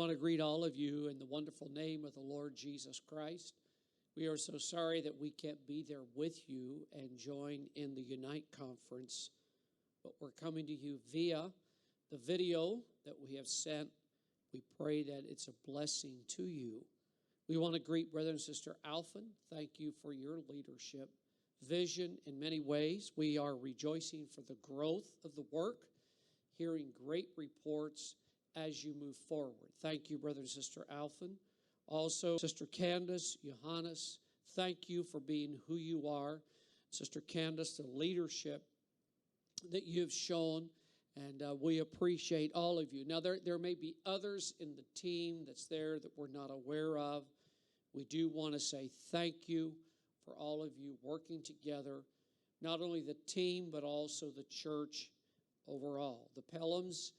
want to greet all of you in the wonderful name of the Lord Jesus Christ. We are so sorry that we can't be there with you and join in the Unite Conference, but we're coming to you via the video that we have sent. We pray that it's a blessing to you. We want to greet Brother and Sister Alphen. Thank you for your leadership, vision in many ways. We are rejoicing for the growth of the work, hearing great reports as you move forward. Thank you, Brother and Sister Alphen. Also, Sister Candace, Johannes, thank you for being who you are. Sister Candace, the leadership that you've shown, and we appreciate all of you. Now, there may be others in the team that's there that we're not aware of. We do want to say thank you for all of you working together, not only the team, but also the church overall. The Pelhams,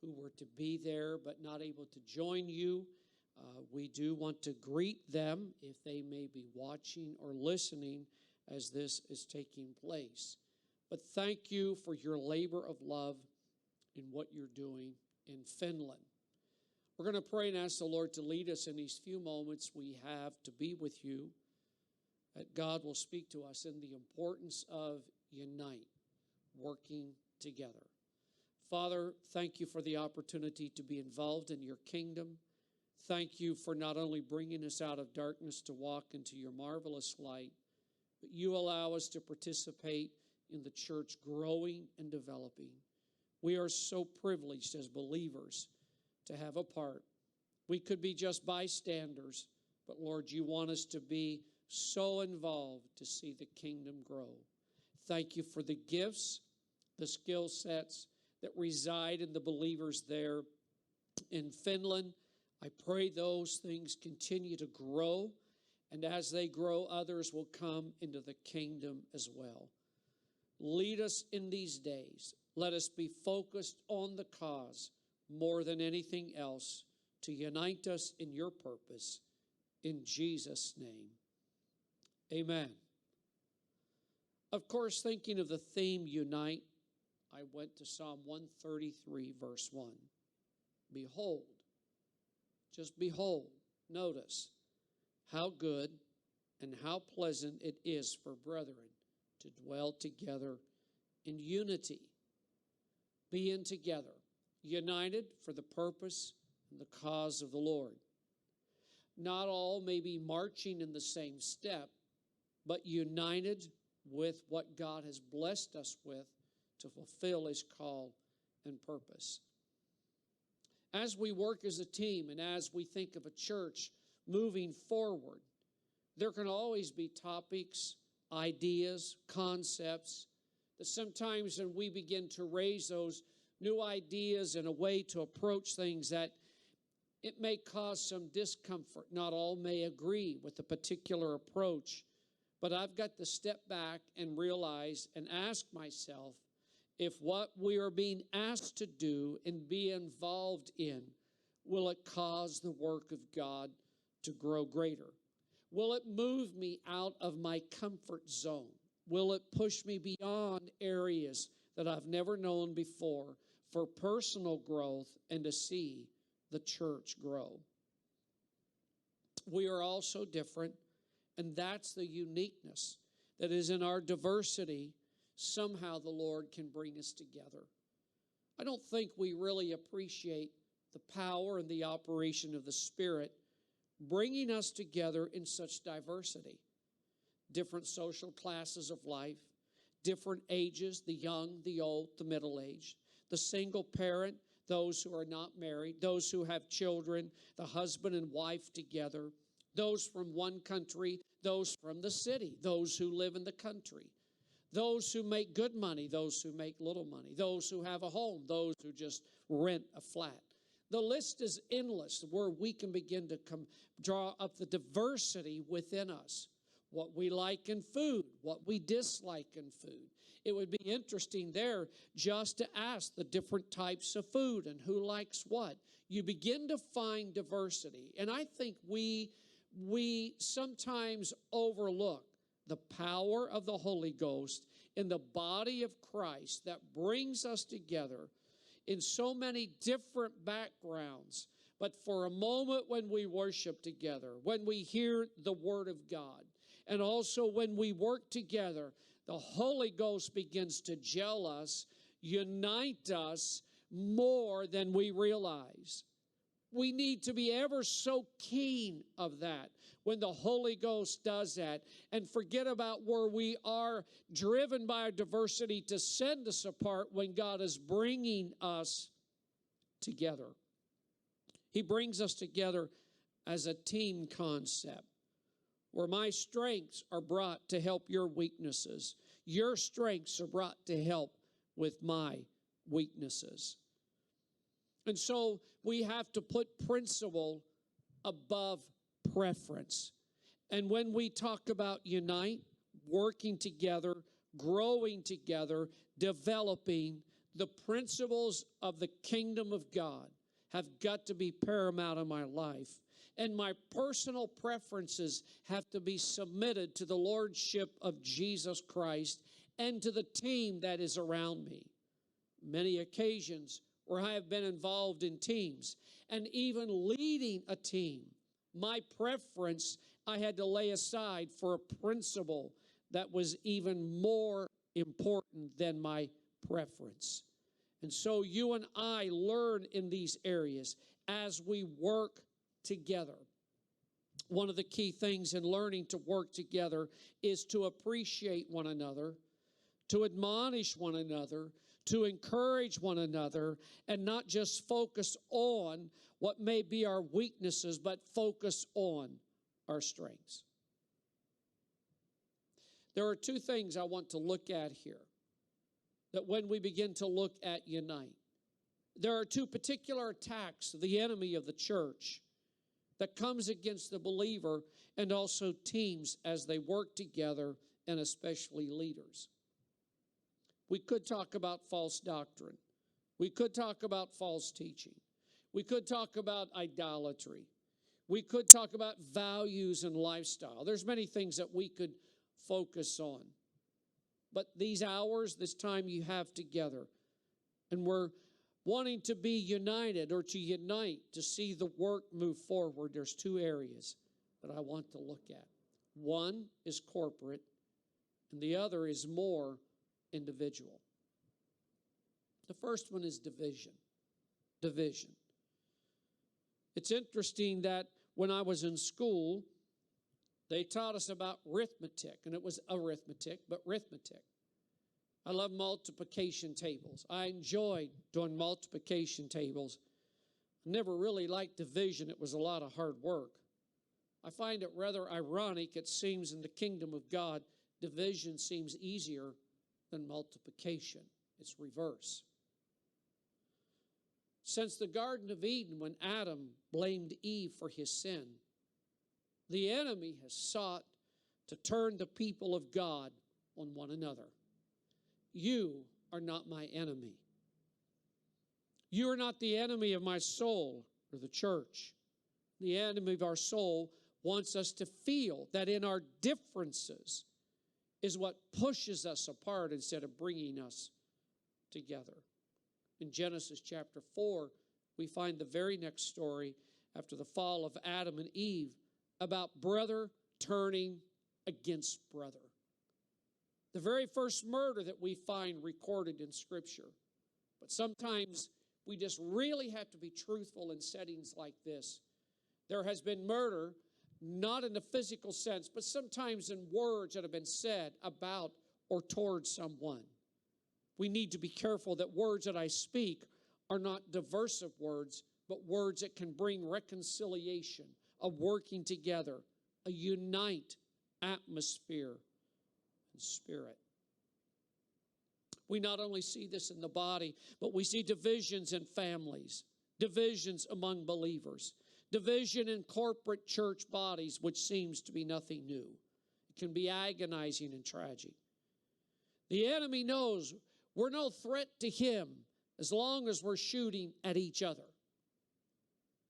who were to be there but not able to join you, we do want to greet them if they may be watching or listening as this is taking place. But thank you for your labor of love in what you're doing in Finland. We're going to pray and ask the Lord to lead us in these few moments we have to be with you, that God will speak to us in the importance of unite, working together. Father, thank you for the opportunity to be involved in your kingdom. Thank you for not only bringing us out of darkness to walk into your marvelous light, but you allow us to participate in the church growing and developing. We are so privileged as believers to have a part. We could be just bystanders, but Lord, you want us to be so involved to see the kingdom grow. Thank you for the gifts, the skill sets that reside in the believers there in Finland. I pray those things continue to grow, and as they grow, others will come into the kingdom as well. Lead us in these days. Let us be focused on the cause more than anything else to unite us in your purpose. In Jesus' name, amen. Of course, thinking of the theme unite, I went to Psalm 133, verse 1. Behold, just behold, notice how good and how pleasant it is for brethren to dwell together in unity, being together, united for the purpose and the cause of the Lord. Not all may be marching in the same step, but united with what God has blessed us with to fulfill his call and purpose. As we work as a team and as we think of a church moving forward, there can always be topics, ideas, concepts that sometimes when we begin to raise those new ideas and a way to approach things that it may cause some discomfort. Not all may agree with the particular approach, but I've got to step back and realize and ask myself, if what we are being asked to do and be involved in, will it cause the work of God to grow greater? Will it move me out of my comfort zone? Will it push me beyond areas that I've never known before for personal growth and to see the church grow? We are all so different, and that's the uniqueness that is in our diversity. Somehow the Lord can bring us together. I don't think we really appreciate the power and the operation of the Spirit bringing us together in such diversity. Different social classes of life, different ages, the young, the old, the middle-aged, the single parent, those who are not married, those who have children, the husband and wife together, those from one country, those from the city, those who live in the country, those who make good money, those who make little money, those who have a home, those who just rent a flat. The list is endless where we can begin to draw up the diversity within us. What we like in food, what we dislike in food. It would be interesting there just to ask the different types of food and who likes what. You begin to find diversity. And I think we sometimes overlook the power of the Holy Ghost in the body of Christ that brings us together in so many different backgrounds, but for a moment when we worship together, when we hear the Word of God, and also when we work together, the Holy Ghost begins to gel us, unite us more than we realize. We need to be ever so keen of that when the Holy Ghost does that, and forget about where we are driven by our diversity to send us apart when God is bringing us together. He brings us together as a team concept where my strengths are brought to help your weaknesses. Your strengths are brought to help with my weaknesses. And so we have to put principle above preference. And when we talk about unite, working together, growing together, developing, the principles of the kingdom of God have got to be paramount in my life. And my personal preferences have to be submitted to the lordship of Jesus Christ and to the team that is around me. Many occasions where I have been involved in teams and even leading a team, my preference I had to lay aside for a principle that was even more important than my preference. And so you and I learn in these areas as we work together. One of the key things in learning to work together is to appreciate one another, to admonish one another, to encourage one another, and not just focus on what may be our weaknesses, but focus on our strengths. There are two things I want to look at here, that when we begin to look at unite, there are two particular attacks of the enemy of the church that comes against the believer and also teams as they work together, and especially leaders. We could talk about false doctrine. We could talk about false teaching. We could talk about idolatry. We could talk about values and lifestyle. There's many things that we could focus on. But these hours, this time you have together, and we're wanting to be united or to unite to see the work move forward, there's two areas that I want to look at. One is corporate, and the other is more individual. The first one is division. Division. It's interesting that when I was in school, they taught us about arithmetic, and it was arithmetic, but arithmetic. I love multiplication tables. I enjoyed doing multiplication tables. I never really liked division. It was a lot of hard work. I find it rather ironic. It seems in the kingdom of God, division seems easier than multiplication. It's reverse. Since the Garden of Eden, when Adam blamed Eve for his sin, the enemy has sought to turn the people of God on one another. You are not my enemy. You are not the enemy of my soul or the church. The enemy of our soul wants us to feel that in our differences is what pushes us apart instead of bringing us together. In Genesis chapter 4, we find the very next story after the fall of Adam and Eve about brother turning against brother. The very first murder that we find recorded in Scripture. But sometimes we just really have to be truthful in settings like this. There has been murder, not in the physical sense, but sometimes in words that have been said about or towards someone. We need to be careful that words that I speak are not diversive words, but words that can bring reconciliation, a working together, a unite atmosphere and spirit. We not only see this in the body, but we see divisions in families, divisions among believers, division in corporate church bodies, which seems to be nothing new. It can be agonizing and tragic. The enemy knows we're no threat to him as long as we're shooting at each other.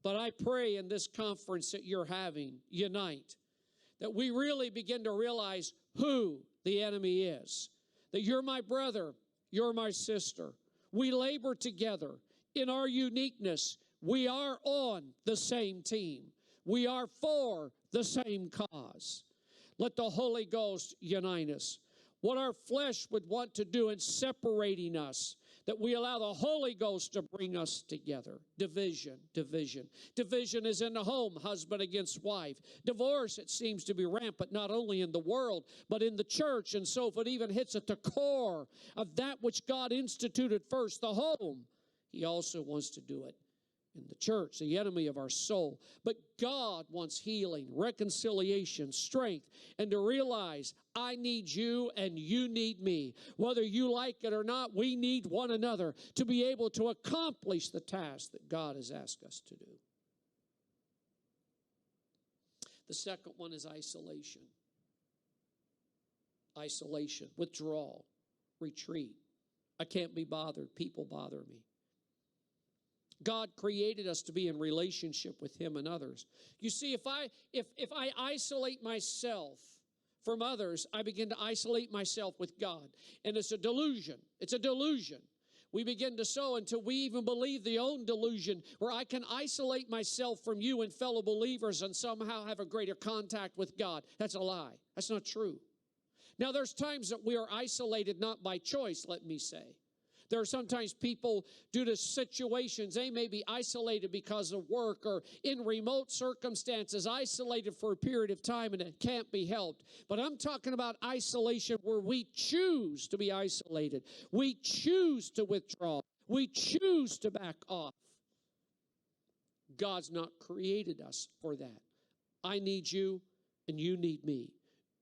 But I pray in this conference that you're having, Unite, that we really begin to realize who the enemy is. That you're my brother, you're my sister. We labor together. In our uniqueness, we are on the same team. We are for the same cause. Let the Holy Ghost unite us. What our flesh would want to do in separating us, that we allow the Holy Ghost to bring us together. Division. Division is in the home, husband against wife. Divorce, it seems to be rampant, not only in the world, but in the church. And so if it even hits at the core of that which God instituted first, the home, He also wants to do it in the church, the enemy of our soul. But God wants healing, reconciliation, strength, and to realize I need you and you need me. Whether you like it or not, we need one another to be able to accomplish the task that God has asked us to do. The second one is isolation. Isolation, withdrawal, retreat. I can't be bothered. People bother me. God created us to be in relationship with Him and others. You see, if I isolate myself from others, I begin to isolate myself with God. And it's a delusion. It's a delusion. We begin to sow until we even believe the own delusion where I can isolate myself from you and fellow believers and somehow have a greater contact with God. That's a lie. That's not true. Now, there's times that we are isolated not by choice, let me say. There are sometimes people, due to situations, they may be isolated because of work or in remote circumstances, isolated for a period of time, and it can't be helped. But I'm talking about isolation where we choose to be isolated. We choose to withdraw. We choose to back off. God's not created us for that. I need you, and you need me.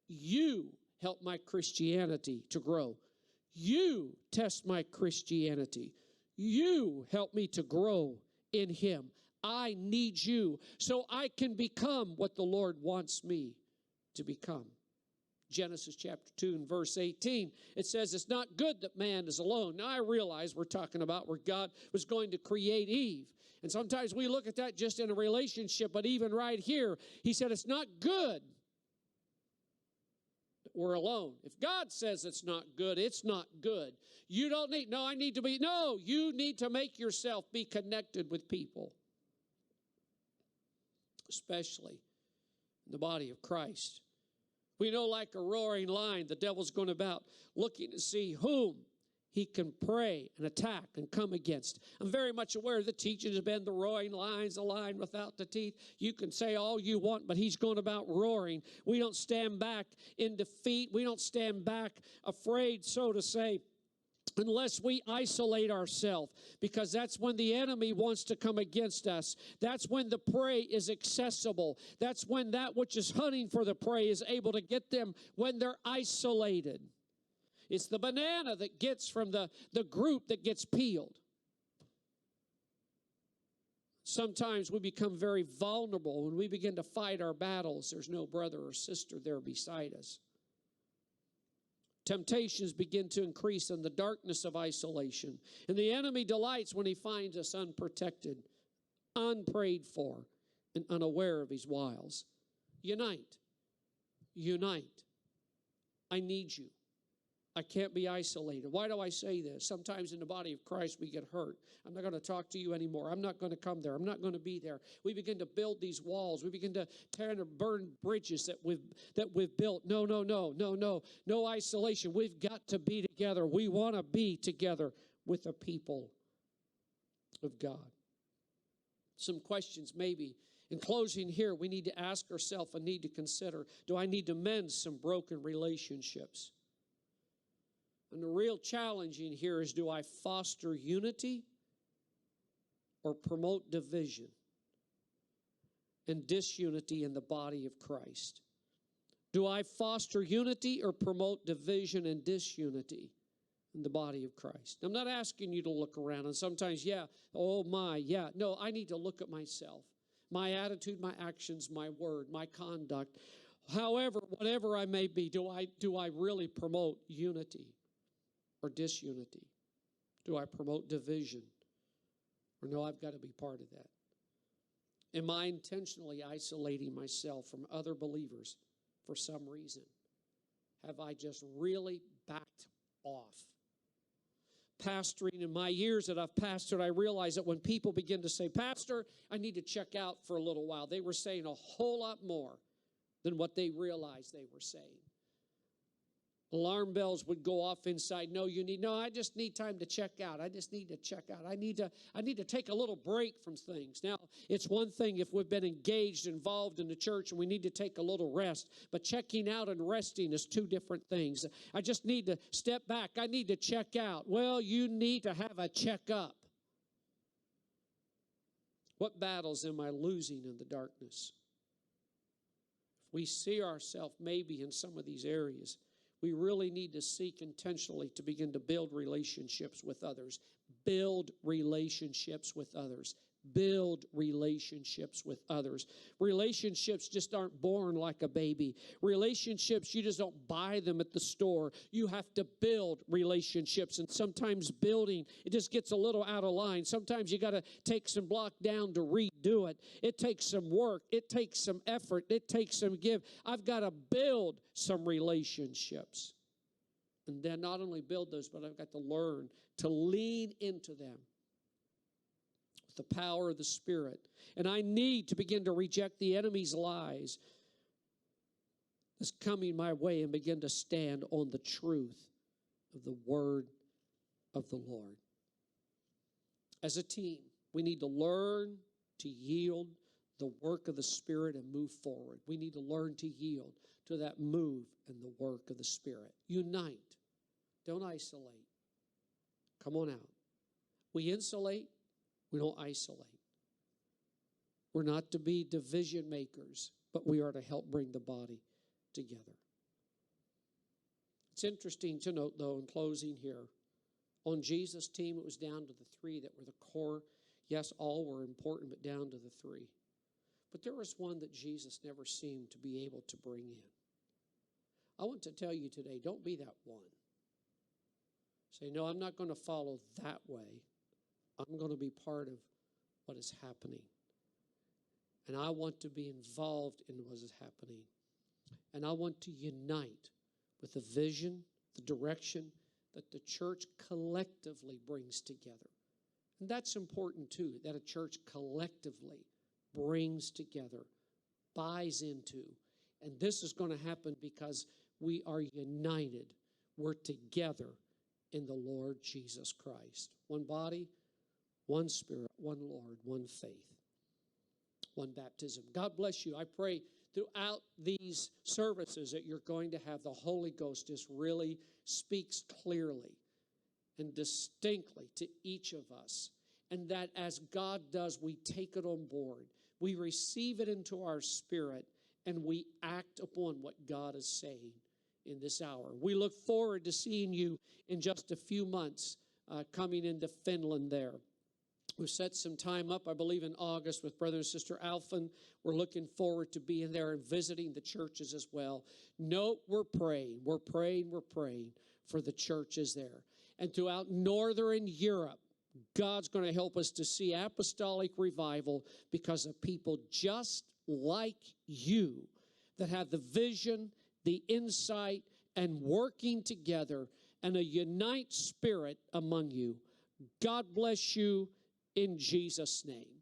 You help my Christianity to grow. You test my Christianity. You help me to grow in Him. I need you so I can become what the Lord wants me to become. Genesis chapter 2 and verse 18, it says it's not good that man is alone. Now I realize we're talking about where God was going to create Eve. And sometimes we look at that just in a relationship, but even right here, He said it's not good we're alone. If God says it's not good, it's not good. You don't need, no, I need to be, no, you need to make yourself be connected with people. Especially in the body of Christ. We know like a roaring lion, the devil's going about looking to see whom he can prey and attack and come against. I'm very much aware the teaching has been the roaring lions, the lion without the teeth. You can say all you want, but he's going about roaring. We don't stand back in defeat. We don't stand back afraid, so to say, unless we isolate ourselves, because that's when the enemy wants to come against us. That's when the prey is accessible. That's when that which is hunting for the prey is able to get them when they're isolated. It's the banana that gets from the group that gets peeled. Sometimes we become very vulnerable when we begin to fight our battles. There's no brother or sister there beside us. Temptations begin to increase in the darkness of isolation. And the enemy delights when he finds us unprotected, unprayed for, and unaware of his wiles. Unite. Unite. I need you. I can't be isolated. Why do I say this? Sometimes in the body of Christ we get hurt. I'm not going to talk to you anymore. I'm not going to come there. I'm not going to be there. We begin to build these walls. We begin to tear and burn bridges that we've built. No isolation. We've got to be together. We want to be together with the people of God. Some questions maybe. In closing here, we need to ask ourselves and need to consider, do I need to mend some broken relationships? And the real challenge in here is, do I foster unity or promote division and disunity in the body of Christ? Do I foster unity or promote division and disunity in the body of Christ? I'm not asking you to look around, and sometimes, no, I need to look at myself, my attitude, my actions, my word, my conduct. However, whatever I may be, do I really promote unity or disunity? Do I promote division? Or no, I've got to be part of that? Am I intentionally isolating myself from other believers for some reason? Have I just really backed off? pastoring, in my years that I've pastored, I realized that when people begin to say, Pastor, I need to check out for a little while, they were saying a whole lot more than what they realized they were saying. Alarm bells would go off inside. No, I just need time to check out. I just need to check out. I need to take a little break from things. Now, it's one thing if we've been engaged, involved in the church, and we need to take a little rest. But checking out and resting is two different things. I just need to step back. I need to check out. Well, you need to have a checkup. What battles am I losing in the darkness? If we see ourselves maybe in some of these areas, we really need to seek intentionally to begin to build relationships with others. Build relationships with others. Build relationships with others. Relationships just aren't born like a baby. Relationships, you just don't buy them at the store. You have to build relationships. And sometimes building, it just gets a little out of line. Sometimes you got to take some block down to redo it. It takes some work. It takes some effort. It takes some give. I've got to build some relationships. And then not only build those, but I've got to learn to lean into them. The power of the Spirit. And I need to begin to reject the enemy's lies that's coming my way and begin to stand on the truth of the word of the Lord. As a team, we need to learn to yield the work of the Spirit and move forward. We need to learn to yield to that move and the work of the Spirit. Unite. Don't isolate. Come on out. We insulate. We don't isolate. We're not to be division makers, but we are to help bring the body together. It's interesting to note, though, in closing here, on Jesus' team, it was down to the three that were the core. Yes, all were important, but down to the three. But there was one that Jesus never seemed to be able to bring in. I want to tell you today, don't be that one. Say, no, I'm not going to follow that way. I'm going to be part of what is happening. And I want to be involved in what is happening. And I want to unite with the vision, the direction that the church collectively brings together. And that's important too, that a church collectively brings together, buys into. And this is going to happen because we are united. We're together in the Lord Jesus Christ. One body, one Spirit, one Lord, one faith, one baptism. God bless you. I pray throughout these services that you're going to have the Holy Ghost just really speaks clearly and distinctly to each of us. And that as God does, we take it on board. We receive it into our spirit and we act upon what God is saying in this hour. We look forward to seeing you in just a few months coming into Finland there. We've set some time up, I believe, in August with Brother and Sister Alphen. We're looking forward to being there and visiting the churches as well. No, we're praying for the churches there. And throughout Northern Europe, God's going to help us to see apostolic revival because of people just like you that have the vision, the insight, and working together and a unite spirit among you. God bless you in Jesus' name.